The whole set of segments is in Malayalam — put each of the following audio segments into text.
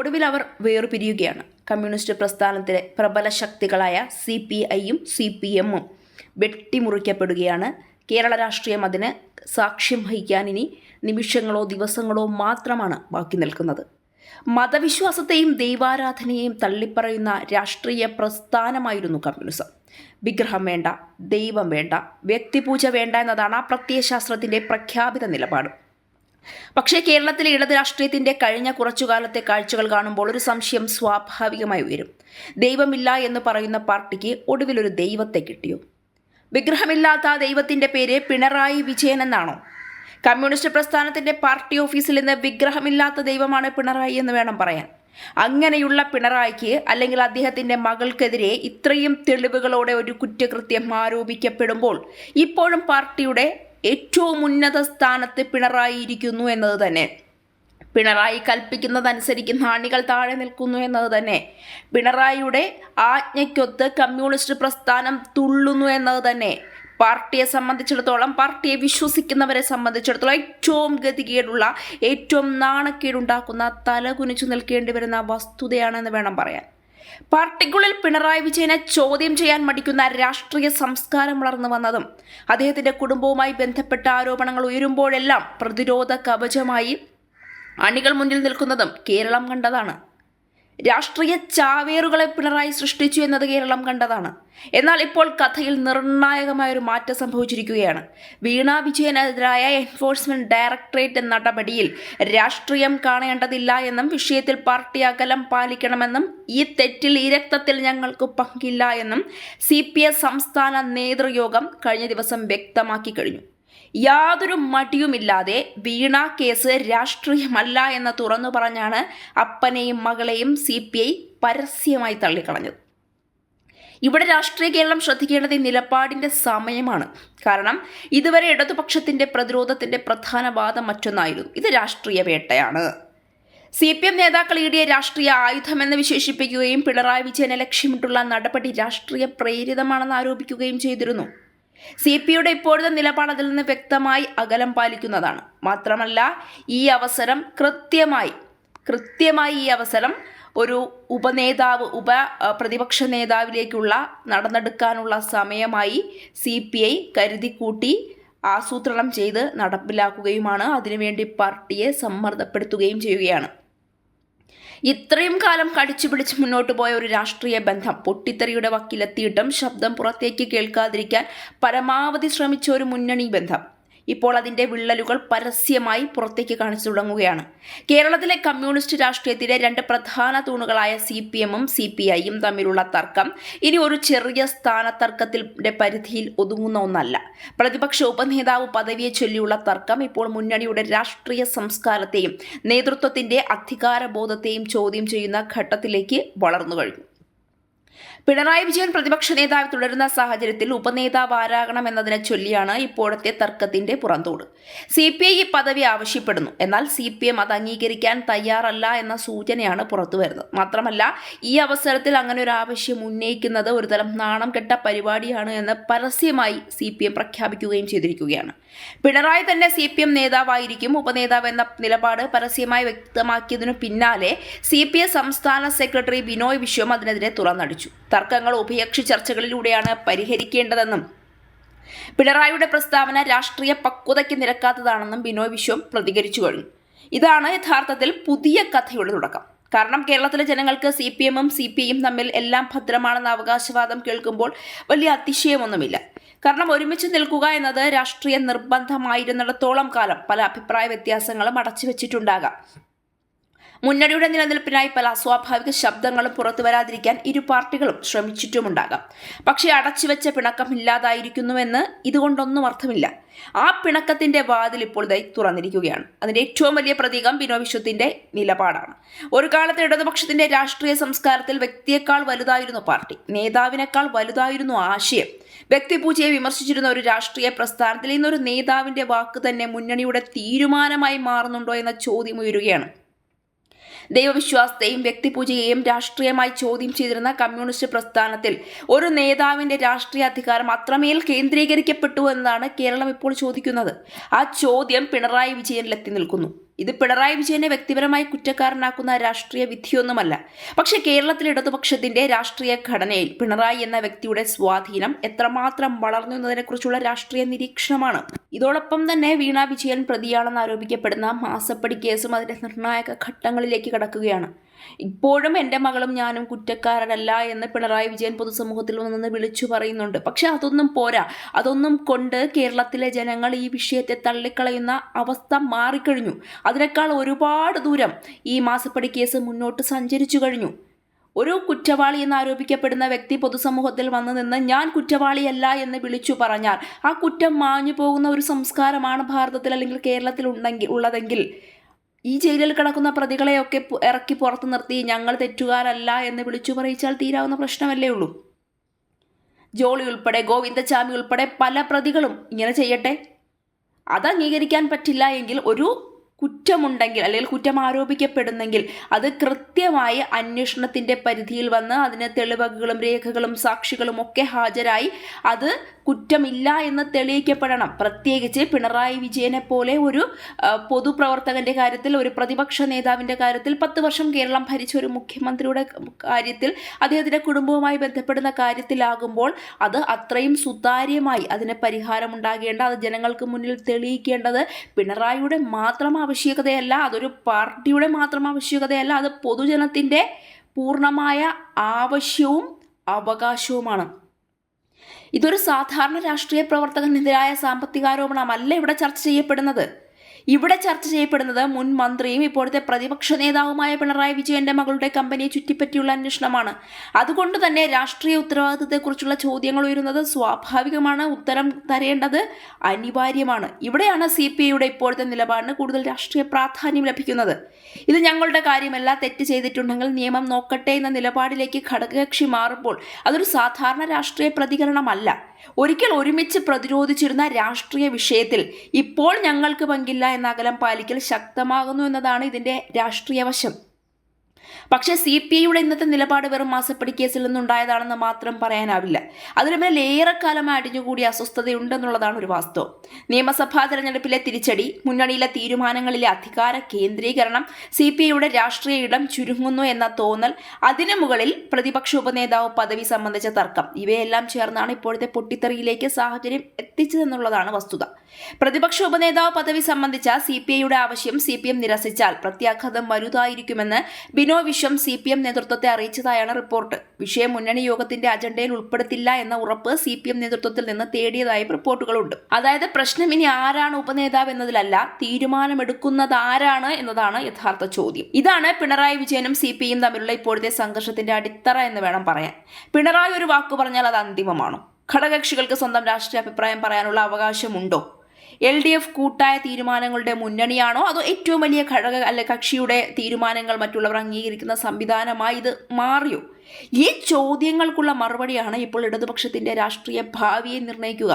ഒടുവിൽ അവർ വേർപിരിയുകയാണ്. കമ്മ്യൂണിസ്റ്റ് പ്രസ്ഥാനത്തിലെ പ്രബല ശക്തികളായ CPIയും CPMും വെട്ടിമുറിക്കപ്പെടുകയാണ്. കേരള രാഷ്ട്രീയം അതിന് സാക്ഷ്യം വഹിക്കാൻ ഇനി നിമിഷങ്ങളോ ദിവസങ്ങളോ മാത്രമാണ് ബാക്കി നിൽക്കുന്നത്. മതവിശ്വാസത്തെയും ദൈവാരാധനയെയും തള്ളിപ്പറയുന്ന രാഷ്ട്രീയ പ്രസ്ഥാനമായിരുന്നു കമ്മ്യൂണിസം. വിഗ്രഹം വേണ്ട, ദൈവം വേണ്ട, വ്യക്തിപൂജ വേണ്ട എന്നതാണ് ആ പ്രത്യയശാസ്ത്രത്തിൻ്റെ പ്രഖ്യാപിത നിലപാട്. പക്ഷേ കേരളത്തിലെ ഇടത് രാഷ്ട്രീയത്തിൻ്റെ കഴിഞ്ഞ കുറച്ചുകാലത്തെ കാഴ്ചകൾ കാണുമ്പോൾ ഒരു സംശയം സ്വാഭാവികമായി ഉയരും. ദൈവമില്ല എന്ന് പറയുന്ന പാർട്ടിക്ക് ഒടുവിലൊരു ദൈവത്തെ കിട്ടിയോ? വിഗ്രഹമില്ലാത്ത ആ ദൈവത്തിൻ്റെ പേര് പിണറായി വിജയൻ എന്നാണോ? കമ്മ്യൂണിസ്റ്റ് പ്രസ്ഥാനത്തിൻ്റെ പാർട്ടി ഓഫീസിൽ നിന്ന് വിഗ്രഹമില്ലാത്ത ദൈവമാണ് പിണറായി എന്ന് വേണം പറയാൻ. അങ്ങനെയുള്ള പിണറായിക്ക് അല്ലെങ്കിൽ അദ്ദേഹത്തിൻ്റെ മകൾക്കെതിരെ ഇത്രയും തെളിവുകളോടെ ഒരു കുറ്റകൃത്യം ആരോപിക്കപ്പെടുമ്പോൾ ഇപ്പോഴും പാർട്ടിയുടെ ഏറ്റവും ഉന്നത സ്ഥാനത്ത് പിണറായി ഇരിക്കുന്നു എന്നത് തന്നെ, പിണറായി കൽപ്പിക്കുന്നതനുസരിക്കുന്ന അണികൾ താഴെ നിൽക്കുന്നു എന്നത് തന്നെ, പിണറായിയുടെ ആജ്ഞയ്ക്കൊത്ത് കമ്മ്യൂണിസ്റ്റ് പ്രസ്ഥാനം തുള്ളുന്നു എന്നത് തന്നെ പാർട്ടിയെ സംബന്ധിച്ചിടത്തോളം, പാർട്ടിയെ വിശ്വസിക്കുന്നവരെ സംബന്ധിച്ചിടത്തോളം ഏറ്റവും ഗതികേടുള്ള, ഏറ്റവും നാണക്കേടുണ്ടാക്കുന്ന, തലകുനിച്ചു നിൽക്കേണ്ടി വരുന്ന വസ്തുതയാണെന്ന് വേണം പറയാൻ. പാർട്ടിക്കുള്ളിൽ പിണറായി വിജയനെ ചോദ്യം ചെയ്യാൻ മടിക്കുന്ന രാഷ്ട്രീയ സംസ്കാരം വളർന്നു വന്നതും അദ്ദേഹത്തിൻ്റെ കുടുംബവുമായി ബന്ധപ്പെട്ട ആരോപണങ്ങൾ ഉയരുമ്പോഴെല്ലാം പ്രതിരോധ കവചമായി അണികൾ മുന്നിൽ നിൽക്കുന്നതും കേരളം കണ്ടതാണ്. രാഷ്ട്രീയ ചാവേറുകളെ പിണറായി സൃഷ്ടിച്ചു എന്നത് കേരളം കണ്ടതാണ്. എന്നാൽ ഇപ്പോൾ കഥയിൽ നിർണായകമായൊരു മാറ്റം സംഭവിച്ചിരിക്കുകയാണ്. വീണ വിജയനെതിരായ എൻഫോഴ്സ്മെന്റ് ഡയറക്ടറേറ്റ് നടപടിയിൽ രാഷ്ട്രീയം കാണേണ്ടതില്ല എന്നും വിഷയത്തിൽ പാർട്ടി അകലം പാലിക്കണമെന്നും ഈ തെറ്റിൽ ഈ രക്തത്തിൽ ഞങ്ങൾക്ക് പങ്കില്ല എന്നും CPI സംസ്ഥാന നേതൃയോഗം കഴിഞ്ഞ ദിവസം വ്യക്തമാക്കി കഴിഞ്ഞു. യാതൊരു മടിയുമില്ലാതെ വീണ കേസ് രാഷ്ട്രീയമല്ല എന്ന് തുറന്നു പറഞ്ഞാണ് അപ്പനെയും മകളെയും CPI പരസ്യമായി തള്ളിക്കളഞ്ഞത്. ഇവിടെ രാഷ്ട്രീയ കേരളം ശ്രദ്ധിക്കേണ്ടത് ഈ നിലപാടിൻ്റെ സമയമാണ്. കാരണം ഇതുവരെ ഇടതുപക്ഷത്തിൻ്റെ പ്രതിരോധത്തിൻ്റെ പ്രധാന വാദം മറ്റൊന്നായിരുന്നു, ഇത് രാഷ്ട്രീയ വേട്ടയാണ്. CPM നേതാക്കൾ EDയെ രാഷ്ട്രീയ ആയുധമെന്ന് വിശേഷിപ്പിക്കുകയും പിണറായി വിജയനെ ലക്ഷ്യമിട്ടുള്ള നടപടി രാഷ്ട്രീയ പ്രേരിതമാണെന്ന് ആരോപിക്കുകയും ചെയ്തിരുന്നു. CPIയുടെ ഇപ്പോഴത്തെ നിലപാട് അതിൽ നിന്ന് വ്യക്തമായി അകലം പാലിക്കുന്നതാണ്. മാത്രമല്ല ഈ അവസരം കൃത്യമായി ഈ അവസരം ഒരു പ്രതിപക്ഷ നേതാവിലേക്കുള്ള നടന്നെടുക്കാനുള്ള സമയമായി CPI കരുതിക്കൂട്ടി ആസൂത്രണം ചെയ്ത് നടപ്പിലാക്കുകയുമാണ്. അതിനുവേണ്ടി പാർട്ടിയെ സമ്മർദ്ദപ്പെടുത്തുകയും ചെയ്യുകയാണ്. ഇത്രയും കാലം കടിച്ചുപിടിച്ച് മുന്നോട്ട് പോയ ഒരു രാഷ്ട്രീയ ബന്ധം പൊട്ടിത്തെറിയുടെ വക്കിലെത്തിയിട്ടും ശബ്ദം പുറത്തേക്ക് കേൾക്കാതിരിക്കാൻ പരമാവധി ശ്രമിച്ച ഒരു മുന്നണി ബന്ധം ഇപ്പോൾ അതിൻ്റെ വിള്ളലുകൾ പരസ്യമായി പുറത്തേക്ക് തുടങ്ങുകയാണ്. കേരളത്തിലെ കമ്മ്യൂണിസ്റ്റ് രാഷ്ട്രീയത്തിലെ രണ്ട് പ്രധാന തൂണുകളായ CPMും CPIയും തമ്മിലുള്ള തർക്കം ഇനി ഒരു ചെറിയ സ്ഥാനത്തർക്കത്തിൻ്റെ പരിധിയിൽ ഒതുങ്ങുന്ന ഒന്നല്ല. പ്രതിപക്ഷ ഉപനേതാവ് പദവിയെ ചൊല്ലിയുള്ള തർക്കം ഇപ്പോൾ മുന്നണിയുടെ രാഷ്ട്രീയ സംസ്കാരത്തെയും നേതൃത്വത്തിൻ്റെ അധികാരബോധത്തെയും ചോദ്യം ചെയ്യുന്ന ഘട്ടത്തിലേക്ക് വളർന്നു കഴിഞ്ഞു. പിണറായി വിജയൻ പ്രതിപക്ഷ നേതാവ് തുടരുന്ന സാഹചര്യത്തിൽ ഉപനേതാവ് ആരാകണം എന്നതിനെ ചൊല്ലിയാണ് ഇപ്പോഴത്തെ തർക്കത്തിന്റെ പുറന്തോട്. CPI ഈ പദവി ആവശ്യപ്പെടുന്നു, എന്നാൽ CPM അത് അംഗീകരിക്കാൻ തയ്യാറല്ല എന്ന സൂചനയാണ് പുറത്തു വരുന്നത്. മാത്രമല്ല ഈ അവസരത്തിൽ അങ്ങനെ ഒരു ആവശ്യം ഉന്നയിക്കുന്നത് ഒരുതരം നാണം കെട്ട പരിപാടിയാണ് എന്ന് പരസ്യമായി CPM പ്രഖ്യാപിക്കുകയും ചെയ്തിരിക്കുകയാണ്. പിണറായി തന്നെ CPM നേതാവായിരിക്കും ഉപനേതാവ് എന്ന നിലപാട് പരസ്യമായി വ്യക്തമാക്കിയതിനു പിന്നാലെ CPI സംസ്ഥാന സെക്രട്ടറി ബിനോയ് വിശ്വം അതിനെതിരെ തുറന്നടിച്ചു. തർക്കങ്ങൾ ഉഭയകക്ഷി ചർച്ചകളിലൂടെയാണ് പരിഹരിക്കേണ്ടതെന്നും പിണറായിയുടെ പ്രസ്താവന രാഷ്ട്രീയ പക്വതയ്ക്ക് നിരക്കാത്തതാണെന്നും ബിനോയ് വിശ്വം പ്രതികരിച്ചു കഴിഞ്ഞു. ഇതാണ് യഥാർത്ഥത്തിൽ പുതിയ കഥയുടെ തുടക്കം. കാരണം കേരളത്തിലെ ജനങ്ങൾക്ക് CPMും CPIയും തമ്മിൽ എല്ലാം ഭദ്രമാണെന്ന അവകാശവാദം കേൾക്കുമ്പോൾ വലിയ അതിശയമൊന്നുമില്ല. കാരണം ഒരുമിച്ച് നിൽക്കുക എന്നത് രാഷ്ട്രീയ നിർബന്ധമായിരുന്നിടത്തോളം കാലം പല അഭിപ്രായ വ്യത്യാസങ്ങളും അടച്ചുവെച്ചിട്ടുണ്ടാകാം. മുന്നണിയുടെ നിലനിൽപ്പിനായി പല അസ്വാഭാവിക ശബ്ദങ്ങളും പുറത്തു വരാതിരിക്കാൻ ഇരു പാർട്ടികളും ശ്രമിച്ചിട്ടുമുണ്ടാകാം. പക്ഷേ അടച്ചുവെച്ച പിണക്കം ഇല്ലാതായിരിക്കുന്നുവെന്ന് ഇതുകൊണ്ടൊന്നും അർത്ഥമില്ല. ആ പിണക്കത്തിന്റെ വാതിൽ ഇപ്പോൾ തുറന്നിരിക്കുകയാണ്. അതിന്റെ ഏറ്റവും വലിയ പ്രതീകം ബിനോയ് വിശ്വത്തിന്റെ നിലപാടാണ്. ഒരു കാലത്ത് ഇടതുപക്ഷത്തിന്റെ രാഷ്ട്രീയ സംസ്കാരത്തിൽ വ്യക്തിയേക്കാൾ വലുതായിരുന്നു പാർട്ടി, നേതാവിനേക്കാൾ വലുതായിരുന്നു ആശയം. വ്യക്തിപൂജയെ വിമർശിച്ചിരുന്ന ഒരു രാഷ്ട്രീയ പ്രസ്ഥാനത്തിൽ ഇന്നൊരു നേതാവിന്റെ വാക്ക് തന്നെ മുന്നണിയുടെ തീരുമാനമായി മാറുന്നുണ്ടോ എന്ന ചോദ്യം ഉയരുകയാണ്. ദൈവവിശ്വാസത്തെയും വ്യക്തിപൂജയെയും രാഷ്ട്രീയമായി ചോദ്യം ചെയ്തിരുന്ന കമ്മ്യൂണിസ്റ്റ് പ്രസ്ഥാനത്തിൽ ഒരു നേതാവിന്റെ രാഷ്ട്രീയ അധികാരം അത്രമേൽ കേന്ദ്രീകരിക്കപ്പെട്ടു എന്നതാണ് കേരളം ഇപ്പോൾ ചോദിക്കുന്നത്. ആ ചോദ്യം പിണറായി വിജയനിലെത്തി നിൽക്കുന്നു. ഇത് പിണറായി വിജയനെ വ്യക്തിപരമായി കുറ്റക്കാരനാക്കുന്ന രാഷ്ട്രീയ വിധിയൊന്നുമല്ല. പക്ഷേ കേരളത്തിലെ ഇടതുപക്ഷത്തിന്റെ രാഷ്ട്രീയ ഘടനയിൽ പിണറായി എന്ന വ്യക്തിയുടെ സ്വാധീനം എത്രമാത്രം വളർന്നു എന്നതിനെക്കുറിച്ചുള്ള രാഷ്ട്രീയ നിരീക്ഷണമാണ്. ഇതോടൊപ്പം തന്നെ വീണ വിജയൻ പ്രതിയാണെന്ന് ആരോപിക്കപ്പെടുന്ന മാസപ്പടി കേസും അതിന്റെ നിർണായക ഘട്ടങ്ങളിലേക്ക് കടക്കുകയാണ്. ഇപ്പോഴും എൻ്റെ മകളും ഞാനും കുറ്റക്കാരനല്ല എന്ന് പിണറായി വിജയൻ പൊതുസമൂഹത്തിൽ നിന്ന് വിളിച്ചു പറയുന്നുണ്ട്. പക്ഷെ അതൊന്നും പോരാ. അതൊന്നും കൊണ്ട് കേരളത്തിലെ ജനങ്ങൾ ഈ വിഷയത്തെ തള്ളിക്കളയുന്ന അവസ്ഥ മാറിക്കഴിഞ്ഞു. അതിനേക്കാൾ ഒരുപാട് ദൂരം ഈ മാസപ്പടി കേസ് മുന്നോട്ട് സഞ്ചരിച്ചു കഴിഞ്ഞു. ഒരു കുറ്റവാളി എന്ന് ആരോപിക്കപ്പെടുന്ന വ്യക്തി പൊതുസമൂഹത്തിൽ വന്നു നിന്ന് ഞാൻ കുറ്റവാളിയല്ല എന്ന് വിളിച്ചു പറഞ്ഞാൽ ആ കുറ്റം മാഞ്ഞു പോകുന്ന ഒരു സംസ്കാരമാണ് ഭാരതത്തിൽ അല്ലെങ്കിൽ കേരളത്തിൽ ഉള്ളതെങ്കിൽ ഈ ജയിലിൽ കിടക്കുന്ന പ്രതികളെയൊക്കെ ഇറക്കി പുറത്തു നിർത്തി ഞങ്ങൾ തെറ്റുകാരല്ല എന്ന് വിളിച്ചു പറയിച്ചാൽ തീരാവുന്ന പ്രശ്നമല്ലേ ഉള്ളൂ. ജോളി ഉൾപ്പെടെ ഗോവിന്ദചാമി ഉൾപ്പെടെ പല പ്രതികളും ഇങ്ങനെ ചെയ്യട്ടെ. അത് അംഗീകരിക്കാൻ പറ്റില്ല എങ്കിൽ ഒരു കുറ്റമുണ്ടെങ്കിൽ അല്ലെങ്കിൽ കുറ്റം ആരോപിക്കപ്പെടുന്നെങ്കിൽ അത് കൃത്യമായി അന്വേഷണത്തിൻ്റെ പരിധിയിൽ വന്ന് അതിന് തെളിവുകളും രേഖകളും സാക്ഷികളും ഒക്കെ ഹാജരായി അത് കുറ്റമില്ല എന്ന് തെളിയിക്കപ്പെടണം. പ്രത്യേകിച്ച് പിണറായി വിജയനെ പോലെ ഒരു പൊതുപ്രവർത്തകന്റെ കാര്യത്തിൽ, ഒരു പ്രതിപക്ഷ നേതാവിൻ്റെ കാര്യത്തിൽ, 10 വർഷം കേരളം ഭരിച്ച ഒരു മുഖ്യമന്ത്രിയുടെ കാര്യത്തിൽ, അദ്ദേഹത്തിൻ്റെ കുടുംബവുമായി ബന്ധപ്പെടുന്ന കാര്യത്തിലാകുമ്പോൾ അത് അത്രയും സുതാര്യമായി അതിന് പരിഹാരമുണ്ടാകേണ്ട, അത് ജനങ്ങൾക്ക് മുന്നിൽ തെളിയിക്കേണ്ടത് പിണറായിയുടെ മാത്രം ആവശ്യകതയല്ല, അതൊരു പാർട്ടിയുടെ മാത്രം ആവശ്യകതയല്ല, അത് പൊതുജനത്തിൻ്റെ പൂർണ്ണമായ ആവശ്യവും അവകാശവുമാണ്. ഇതൊരു സാധാരണ രാഷ്ട്രീയ പ്രവർത്തകനെതിരായ സാമ്പത്തികാരോപണമല്ല ഇവിടെ ചർച്ച ചെയ്യപ്പെടുന്നത്. ഇവിടെ ചർച്ച ചെയ്യപ്പെടുന്നത് മുൻ മന്ത്രിയും ഇപ്പോഴത്തെ പ്രതിപക്ഷ നേതാവുമായ പിണറായി വിജയന്റെ മകളുടെ കമ്പനിയെ ചുറ്റിപ്പറ്റിയുള്ള അന്വേഷണമാണ്. അതുകൊണ്ട് തന്നെ രാഷ്ട്രീയ ഉത്തരവാദിത്തത്തെക്കുറിച്ചുള്ള ചോദ്യങ്ങൾ ഉയരുന്നത് സ്വാഭാവികമാണ്, ഉത്തരം തരേണ്ടത് അനിവാര്യമാണ്. ഇവിടെയാണ് CPIയുടെ ഇപ്പോഴത്തെ നിലപാടിന് കൂടുതൽ രാഷ്ട്രീയ പ്രാധാന്യം ലഭിക്കുന്നത്. ഇത് ഞങ്ങളുടെ കാര്യമല്ല, തെറ്റ് ചെയ്തിട്ടുണ്ടെങ്കിൽ നിയമം നോക്കട്ടെ എന്ന നിലപാടിലേക്ക് ഘടകകക്ഷി മാറുമ്പോൾ അതൊരു സാധാരണ രാഷ്ട്രീയ പ്രതികരണമല്ല. ഒരിക്കൽ ഒരുമിച്ച് പ്രതിരോധിച്ചിരുന്ന രാഷ്ട്രീയ വിഷയത്തിൽ ഇപ്പോൾ ഞങ്ങൾക്ക് പങ്കില്ല എന്ന അകലം പാലിക്കൽ ശക്തമാകുന്നു എന്നതാണ് ഇതിൻ്റെ രാഷ്ട്രീയ വശം. പക്ഷേ CPIയുടെ ഇന്നത്തെ നിലപാട് വെറും മാസപ്പടി കേസിൽ നിന്നുണ്ടായതാണെന്ന് മാത്രം പറയാനാവില്ല. അതിനുമേൽ ഏറെക്കാലമായി അടിഞ്ഞുകൂടിയ അസ്വസ്ഥതയുണ്ടെന്നുള്ളതാണ് ഒരു വാസ്തവം. നിയമസഭാ തെരഞ്ഞെടുപ്പിലെ തിരിച്ചടി, മുന്നണിയിലെ തീരുമാനങ്ങളിലെ അധികാര കേന്ദ്രീകരണം, CPIയുടെ രാഷ്ട്രീയ ഇടം ചുരുങ്ങുന്നു എന്ന തോന്നൽ, അതിനു മുകളിൽ പ്രതിപക്ഷ ഉപനേതാവ് പദവി സംബന്ധിച്ച തർക്കം, ഇവയെല്ലാം ചേർന്നാണ് ഇപ്പോഴത്തെ പൊട്ടിത്തെറിയിലേക്ക് സാഹചര്യം എത്തിച്ചതെന്നുള്ളതാണ് വസ്തുത. പ്രതിപക്ഷ ഉപനേതാവ് പദവി സംബന്ധിച്ച CPIയുടെ ആവശ്യം CPM നിരസിച്ചാൽ പ്രത്യാഘാതം വലുതായിരിക്കുമെന്ന് ബിനോയ് വിശ്വം CPM നേതൃത്വത്തെ അറിയിച്ചതായാണ് റിപ്പോർട്ട്. വിഷയം മുന്നണി യോഗത്തിന്റെ അജണ്ടയിൽ ഉൾപ്പെടുത്തില്ല എന്ന ഉറപ്പ് CPM നേതൃത്വത്തിൽ നിന്ന് തേടിയതായും റിപ്പോർട്ടുകളുണ്ട്. അതായത് പ്രശ്നം ഇനി ആരാണ് ഉപനേതാവ് എന്നതിലല്ല, തീരുമാനമെടുക്കുന്നത് ആരാണ് എന്നതാണ് യഥാർത്ഥ ചോദ്യം. ഇതാണ് പിണറായി വിജയനും CPIയും തമ്മിലുള്ള ഇപ്പോഴത്തെ സംഘർഷത്തിന്റെ അടിത്തറ എന്ന് വേണം പറയാൻ. പിണറായി ഒരു വാക്ക് പറഞ്ഞാൽ അത് അന്തിമമാണോ? ഘടകകക്ഷികൾക്ക് സ്വന്തം രാഷ്ട്രീയ അഭിപ്രായം പറയാനുള്ള അവകാശമുണ്ടോ? LDF കൂട്ടായ തീരുമാനങ്ങളുടെ മുന്നണിയാണോ, അതോ ഏറ്റവും വലിയ കക്ഷിയുടെ തീരുമാനങ്ങൾ മറ്റുള്ളവർ അംഗീകരിക്കുന്ന സംവിധാനമായി ഇത് മാറിയോ? ഈ ചോദ്യങ്ങൾക്കുള്ള മറുപടിയാണ് ഇപ്പോൾ ഇടതുപക്ഷത്തിന്റെ രാഷ്ട്രീയ ഭാവിയെ നിർണ്ണയിക്കുക.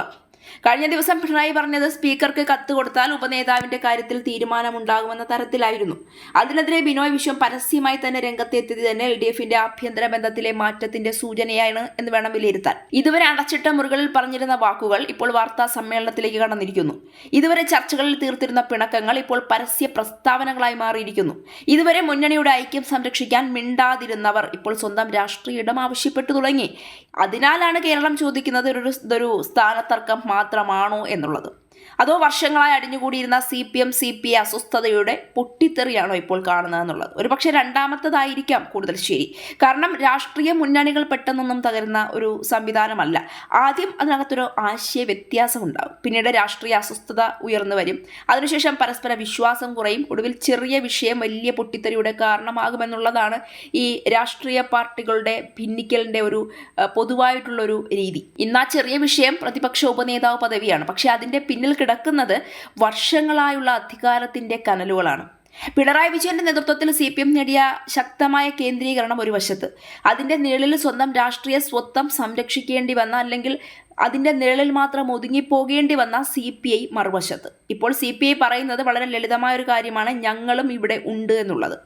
കഴിഞ്ഞ ദിവസം പിണറായി പറഞ്ഞത് സ്പീക്കർക്ക് കത്ത് കൊടുത്താൽ ഉപനേതാവിന്റെ കാര്യത്തിൽ തീരുമാനമുണ്ടാകുമെന്ന തരത്തിലായിരുന്നു. അതിനെതിരെ ബിനോയ് വിശ്വം പരസ്യമായി തന്നെ രംഗത്തെത്തിയത് തന്നെ LDFന്റെ ആഭ്യന്തര ബന്ധത്തിലെ മാറ്റത്തിന്റെ സൂചനയാണ് എന്ന് വേണം വിലയിരുത്താൻ. ഇതുവരെ അടച്ചിട്ട മുറികളിൽ പറഞ്ഞിരുന്ന വാക്കുകൾ ഇപ്പോൾ വാർത്താ സമ്മേളനത്തിലേക്ക് കടന്നിരിക്കുന്നു. ഇതുവരെ ചർച്ചകളിൽ തീർത്തിരുന്ന പിണക്കങ്ങൾ ഇപ്പോൾ പരസ്യ പ്രസ്താവനകളായി മാറിയിരിക്കുന്നു. ഇതുവരെ മുന്നണിയുടെ ഐക്യം സംരക്ഷിക്കാൻ മിണ്ടാതിരുന്നവർ ഇപ്പോൾ സ്വന്തം രാഷ്ട്രീയ ഇടം ആവശ്യപ്പെട്ടു തുടങ്ങി. അതിനാലാണ് കേരളം ചോദിക്കുന്നത് ഇതൊരു സ്ഥാനത്തർക്കം മാത്രമാണോ എന്നുള്ളത്. അതോ വർഷങ്ങളായി അടിഞ്ഞുകൂടിയിരുന്ന CPM-CPI അസ്വസ്ഥതയുടെ പൊട്ടിത്തെറിയാണോ ഇപ്പോൾ കാണുന്നതെന്നുള്ളത്. ഒരുപക്ഷെ രണ്ടാമത്തതായിരിക്കാം കൂടുതൽ ശരി. കാരണം രാഷ്ട്രീയ മുന്നണികൾ പെട്ടെന്നൊന്നും തകരുന്ന ഒരു സംവിധാനമല്ല. ആദ്യം അതിനകത്തൊരു ആശയ വ്യത്യാസം ഉണ്ടാകും, പിന്നീട് രാഷ്ട്രീയ അസ്വസ്ഥത ഉയർന്നു വരും, അതിനുശേഷം പരസ്പര വിശ്വാസം കുറയും, ഒടുവിൽ ചെറിയ വിഷയം വലിയ പൊട്ടിത്തെറിയുടെ കാരണമാകുമെന്നുള്ളതാണ് ഈ രാഷ്ട്രീയ പാർട്ടികളുടെ ഭിന്നിക്കലിൻ്റെ ഒരു പൊതുവായിട്ടുള്ളൊരു രീതി. ഇന്ന് ആ ചെറിയ വിഷയം പ്രതിപക്ഷ ഉപനേതാവ് പദവിയാണ്. പക്ഷേ അതിൻ്റെ പിന്നിൽ കിടക്കുന്നത് വർഷങ്ങളായുള്ള അധികാരത്തിന്റെ കനലുകളാണ്. പിണറായി വിജയന്റെ നേതൃത്വത്തിൽ CPM നേടിയ ശക്തമായ കേന്ദ്രീകരണം ഒരു വശത്ത്, അതിന്റെ നിഴലിൽ സ്വന്തം രാഷ്ട്രീയ സ്വത്വം സംരക്ഷിക്കേണ്ടി വന്ന അല്ലെങ്കിൽ അതിൻ്റെ നിഴലിൽ മാത്രം ഒതുങ്ങിപ്പോകേണ്ടി വന്ന CPI മറുവശത്ത്. ഇപ്പോൾ CPI പറയുന്നത് വളരെ ലളിതമായൊരു കാര്യമാണ്, ഞങ്ങളും ഇവിടെ ഉണ്ട് എന്നുള്ളത്.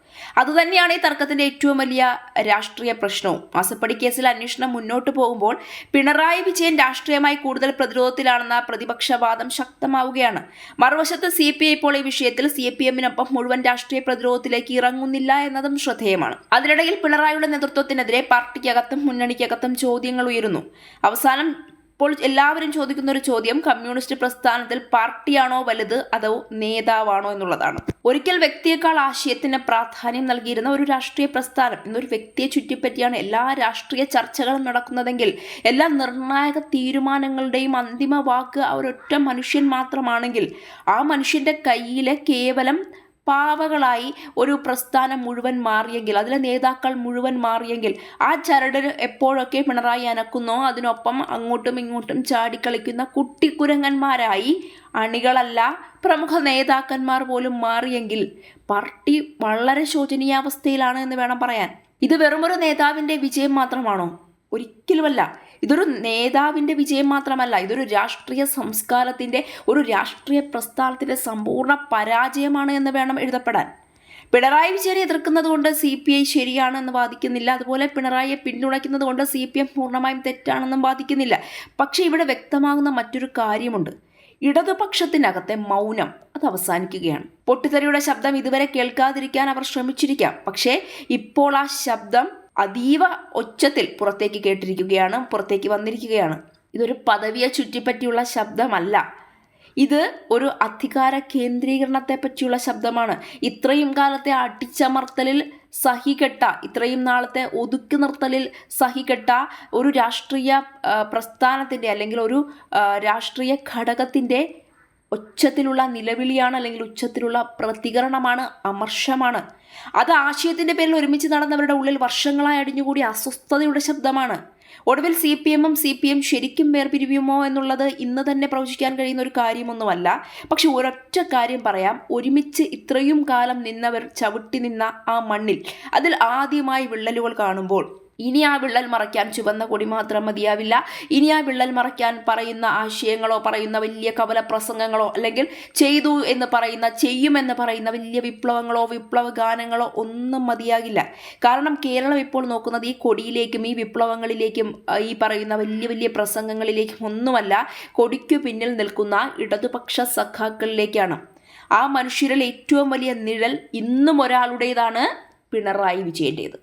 അതുതന്നെയാണ് ഈ തർക്കത്തിൻ്റെ ഏറ്റവും വലിയ രാഷ്ട്രീയ പ്രശ്നവും. മാസപ്പടി കേസിൽ അന്വേഷണം മുന്നോട്ട് പോകുമ്പോൾ പിണറായി വിജയൻ രാഷ്ട്രീയമായി കൂടുതൽ പ്രതിരോധത്തിലാണെന്ന പ്രതിപക്ഷവാദം ശക്തമാവുകയാണ്. മറുവശത്ത് CPI ഇപ്പോൾ ഈ വിഷയത്തിൽ CPM-നൊപ്പം മുഴുവൻ രാഷ്ട്രീയ പ്രതിരോധത്തിലേക്ക് ഇറങ്ങുന്നില്ല എന്നതും ശ്രദ്ധേയമാണ്. അതിനിടയിൽ പിണറായിയുടെ നേതൃത്വത്തിനെതിരെ പാർട്ടിക്കകത്തും മുന്നണിക്കകത്തും ചോദ്യങ്ങൾ ഉയരുന്നു. അവസാനം ഇപ്പോൾ എല്ലാവരും ചോദിക്കുന്ന ഒരു ചോദ്യം, കമ്മ്യൂണിസ്റ്റ് പ്രസ്ഥാനത്തിൽ പാർട്ടിയാണോ വലുത് അതോ നേതാവാണോ എന്നുള്ളതാണ്. ഒരിക്കൽ വ്യക്തിയേക്കാൾ ആശയത്തിന് പ്രാധാന്യം നൽകിയിരുന്ന ഒരു രാഷ്ട്രീയ പ്രസ്ഥാനം എന്നൊരു വ്യക്തിയെ ചുറ്റിപ്പറ്റിയാണ് എല്ലാ രാഷ്ട്രീയ ചർച്ചകളും നടക്കുന്നതെങ്കിൽ എല്ലാ നിർണായക തീരുമാനങ്ങളുടെയും അന്തിമ വാക്ക് ആ ഒരൊറ്റ മനുഷ്യൻ മാത്രമാണെങ്കിൽ ആ മനുഷ്യൻ്റെ കയ്യിലെ കേവലം പാവകളായി ഒരു പ്രസ്ഥാനം മുഴുവൻ മാറിയെങ്കിൽ, അതിലെ നേതാക്കൾ മുഴുവൻ മാറിയെങ്കിൽ, ആ ചരടിന് എപ്പോഴൊക്കെ പിണറായി അനക്കുന്നോ അതിനൊപ്പം അങ്ങോട്ടും ഇങ്ങോട്ടും ചാടിക്കളിക്കുന്ന കുട്ടിക്കുരങ്ങന്മാരായി അണികളല്ല പ്രമുഖ നേതാക്കന്മാർ പോലും മാറിയെങ്കിൽ പാർട്ടി വളരെ ശോചനീയാവസ്ഥയിലാണ് എന്ന് വേണം പറയാൻ. ഇത് വെറുമൊരു നേതാവിൻ്റെ വിജയം മാത്രമാണോ? ഒരിക്കലുമല്ല. ഇതൊരു നേതാവിൻ്റെ വിജയം മാത്രമല്ല, ഇതൊരു രാഷ്ട്രീയ സംസ്കാരത്തിൻ്റെ, ഒരു രാഷ്ട്രീയ പ്രസ്ഥാനത്തിൻ്റെ സമ്പൂർണ്ണ പരാജയമാണ് എന്ന് വേണം എഴുതപ്പെടാൻ. പിണറായി വിജയനെ എതിർക്കുന്നത് കൊണ്ട് CPI ശരിയാണെന്ന് വാദിക്കുന്നില്ല. അതുപോലെ പിണറായിയെ പിന്തുണയ്ക്കുന്നത് കൊണ്ട് CPM പൂർണ്ണമായും തെറ്റാണെന്നും വാദിക്കുന്നില്ല. പക്ഷേ ഇവിടെ വ്യക്തമാകുന്ന മറ്റൊരു കാര്യമുണ്ട്. ഇടതുപക്ഷത്തിനകത്തെ മൗനം അത് അവസാനിക്കുകയാണ്. പൊട്ടിത്തെറിയുടെ ശബ്ദം ഇതുവരെ കേൾക്കാതിരിക്കാൻ അവർ ശ്രമിച്ചിരിക്കാം. പക്ഷേ ഇപ്പോൾ ആ ശബ്ദം അതീവ ഒച്ചത്തിൽ പുറത്തേക്ക് വന്നിരിക്കുകയാണ്. ഇതൊരു പദവിയെ ചുറ്റിപ്പറ്റിയുള്ള ശബ്ദമല്ല, ഇത് ഒരു അധികാര കേന്ദ്രീകരണത്തെ പറ്റിയുള്ള ശബ്ദമാണ്. ഇത്രയും കാലത്തെ അടിച്ചമർത്തലിൽ സഹികെട്ട, ഇത്രയും നാളത്തെ ഒതുക്കി നിർത്തലിൽ സഹികെട്ട ഒരു രാഷ്ട്രീയ പ്രസ്ഥാനത്തിൻ്റെ അല്ലെങ്കിൽ ഒരു രാഷ്ട്രീയ ഘടകത്തിൻ്റെ ഉച്ചത്തിലുള്ള നിലവിളിയാണ്, അല്ലെങ്കിൽ ഉച്ചത്തിലുള്ള പ്രതികരണമാണ്, അമർഷമാണ്. അത് ആശയത്തിൻ്റെ പേരിൽ ഒരുമിച്ച് നടന്നവരുടെ ഉള്ളിൽ വർഷങ്ങളായി അടിഞ്ഞുകൂടിയ അസ്വസ്ഥതയുടെ ശബ്ദമാണ്. ഒടുവിൽ CPM ശരിക്കും വേർപിരിയുമോ എന്നുള്ളത് ഇന്ന് തന്നെ പ്രവചിക്കാൻ കഴിയുന്ന ഒരു കാര്യമൊന്നുമല്ല. പക്ഷെ ഒരൊറ്റ കാര്യം പറയാം, ഒരുമിച്ച് ഇത്രയും കാലം നിന്നവർ ചവിട്ടി നിന്ന ആ മണ്ണിൽ അതിൽ ആദ്യമായി വിള്ളലുകൾ കാണുമ്പോൾ ഇനി ആ വിള്ളൽ മറയ്ക്കാൻ ചുവന്ന കൊടി മാത്രം മതിയാവില്ല. ഇനി ആ വിള്ളൽ മറയ്ക്കാൻ പറയുന്ന ആശയങ്ങളോ, പറയുന്ന വലിയ കവല പ്രസംഗങ്ങളോ, അല്ലെങ്കിൽ ചെയ്തു എന്ന് പറയുന്ന, ചെയ്യുമെന്ന് പറയുന്ന വലിയ വിപ്ലവങ്ങളോ വിപ്ലവ ഗാനങ്ങളോ ഒന്നും മതിയാകില്ല. കാരണം കേരളം ഇപ്പോൾ നോക്കുന്നത് ഈ കൊടിയിലേക്കും ഈ വിപ്ലവങ്ങളിലേക്കും ഈ പറയുന്ന വലിയ വലിയ പ്രസംഗങ്ങളിലേക്കും ഒന്നുമല്ല, കൊടിക്കു പിന്നിൽ നിൽക്കുന്ന ഇടതുപക്ഷ സഖാക്കളിലേക്കാണ്. ആ മനുഷ്യരിൽ ഏറ്റവും വലിയ നിഴൽ ഇന്നും ഒരാളുടേതാണ്, പിണറായി വിജയൻ്റേത്.